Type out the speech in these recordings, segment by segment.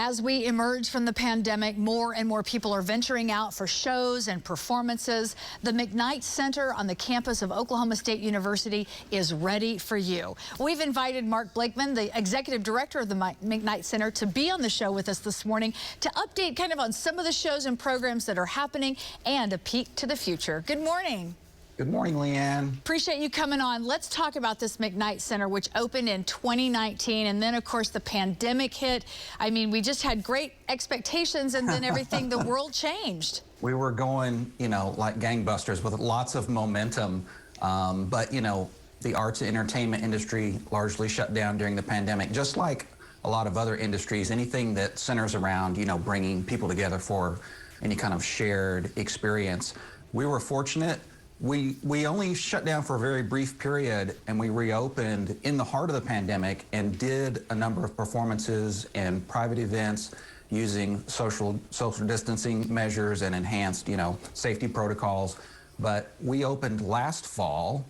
As we emerge from the pandemic, more and more people are venturing out for shows and performances. The McKnight Center on the campus of Oklahoma State University is ready for you. We've invited Mark Blakeman, the executive director of the McKnight Center, to be on the show with us this morning to update kind of on some of the shows and programs that are happening and a peek to the future. Good morning. Good morning, Leanne. Appreciate you coming on. Let's talk about this McKnight Center, which opened in 2019, and then, of course, the pandemic hit. I mean, we just had great expectations, and then everything, the world changed. We were going, like gangbusters with lots of momentum, but, the arts and entertainment industry largely shut down during the pandemic, just like a lot of other industries. Anything that centers around, bringing people together for any kind of shared experience. We were fortunate. We only shut down for a very brief period, and we reopened in the heart of the pandemic and did a number of performances and private events using social distancing measures and enhanced, safety protocols. But we opened last fall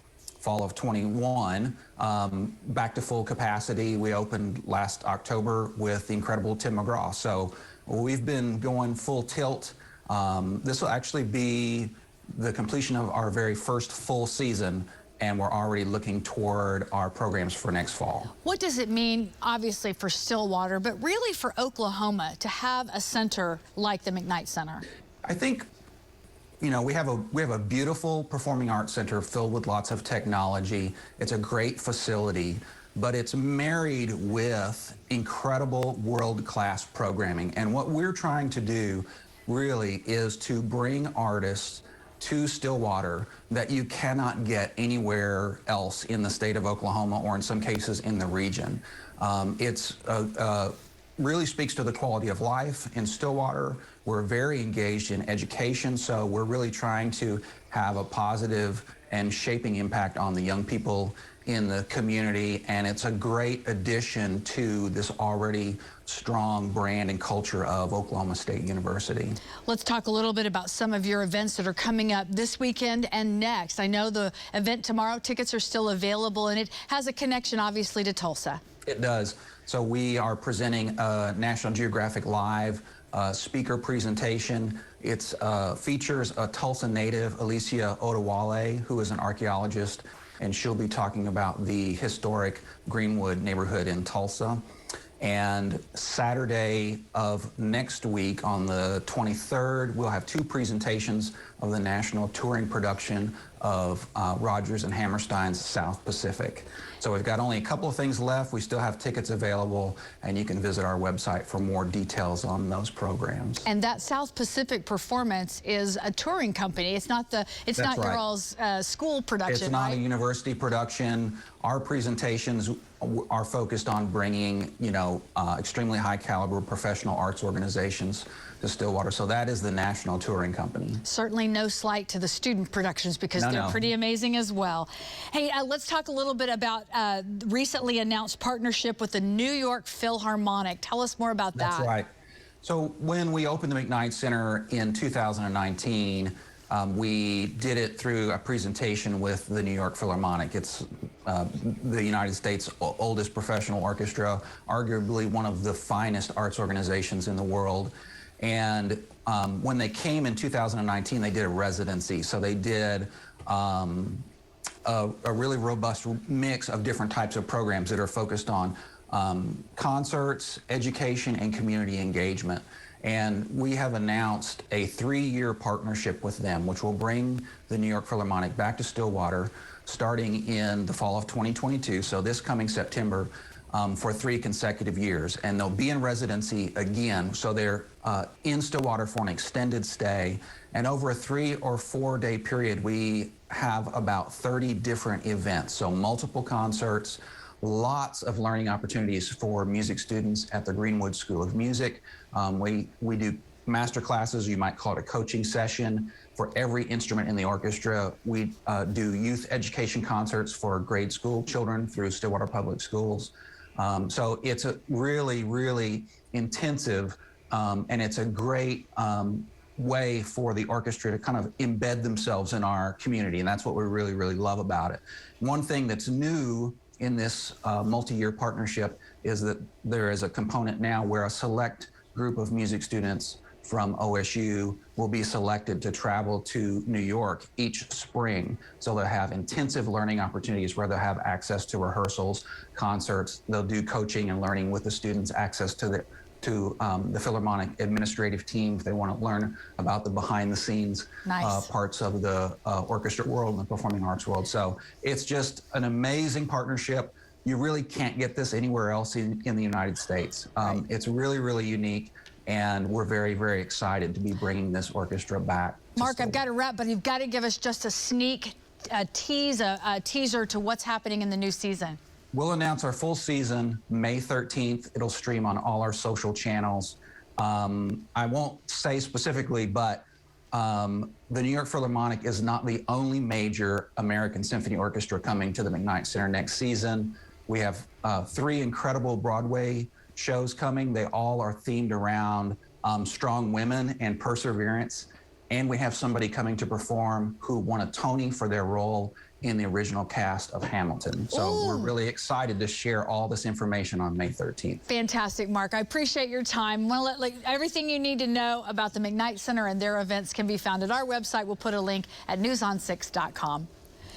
of 21, back to full capacity. We opened last October with the incredible Tim McGraw. So we've been going full tilt. This will actually be the completion of our very first full season, and we're already looking toward our programs for next fall. What does it mean, obviously, for Stillwater, but really for Oklahoma to have a center like the McKnight Center? I think, we have a beautiful performing arts center filled with lots of technology. It's a great facility, but it's married with incredible world-class programming. And what we're trying to do really is to bring artists to Stillwater that you cannot get anywhere else in the state of Oklahoma, or in some cases in the region. It's really speaks to the quality of life in Stillwater. We're very engaged in education, so we're really trying to have a positive and shaping impact on the young people in the community, and it's a great addition to this already strong brand and culture of Oklahoma State University. Let's talk a little bit about some of your events that are coming up this weekend and next. I know the event tomorrow, tickets are still available, and it has a connection, obviously, to Tulsa. It does. So we are presenting a National Geographic Live speaker presentation. It features a Tulsa native, Alicia Odewale, who is an archaeologist, and she'll be talking about the historic Greenwood neighborhood in Tulsa. And Saturday of next week, on the 23rd, we'll have two presentations of the national touring production of Rodgers and Hammerstein's South Pacific. So we've got only a couple of things left. We still have tickets available, and you can visit our website for more details on those programs. And that South Pacific performance is a touring company. It's not your all's school production. It's not right? a university production. Our presentations are focused on bringing, extremely high caliber professional arts organizations to Stillwater. So that is the national touring company. Certainly no slight to the student productions, because they're pretty amazing as well. Hey, let's talk a little bit about recently announced partnership with the New York Philharmonic. Tell us more about that. That's right. So when we opened the McKnight Center in 2019, we did it through a presentation with the New York Philharmonic. It's the United States' oldest professional orchestra, arguably one of the finest arts organizations in the world. And when they came in 2019, they did a residency. So they did a really robust mix of different types of programs that are focused on concerts, education, and community engagement. And we have announced a 3-year partnership with them, which will bring the New York Philharmonic back to Stillwater starting in the fall of 2022, so this coming September, for 3 consecutive years. And they'll be in residency again, so they're in Stillwater for an extended stay. And over a 3 or 4 day period, we have about 30 different events, so multiple concerts, lots of learning opportunities for music students at the Greenwood School of Music. We do master classes, you might call it a coaching session, for every instrument in the orchestra. We do youth education concerts for grade school children through Stillwater Public Schools. So it's a really, really intensive, and it's a great way for the orchestra to kind of embed themselves in our community, and that's what we really, really love about it. One thing that's new in this multi-year partnership is that there is a component now where a select group of music students from OSU will be selected to travel to New York each spring. So they'll have intensive learning opportunities where they'll have access to rehearsals, concerts. They'll do coaching and learning with the students, access to the Philharmonic administrative team if they want to learn about the behind-the-scenes parts of the orchestra world and the performing arts world. So it's just an amazing partnership. You really can't get this anywhere else in the United States. It's really, really unique, and we're very, very excited to be bringing this orchestra back. Mark, I've got to wrap, but you've got to give us just a teaser to what's happening in the new season. We'll announce our full season May 13th. It'll stream on all our social channels. I won't say specifically, but the New York Philharmonic is not the only major American symphony orchestra coming to the McKnight Center next season. We have 3 incredible Broadway shows coming. They all are themed around strong women and perseverance. And we have somebody coming to perform who won a Tony for their role in the original cast of Hamilton. So we're really excited to share all this information on May 13th. Fantastic, Mark. I appreciate your time. Well, everything you need to know about the McKnight Center and their events can be found at our website. We'll put a link at newson6.com.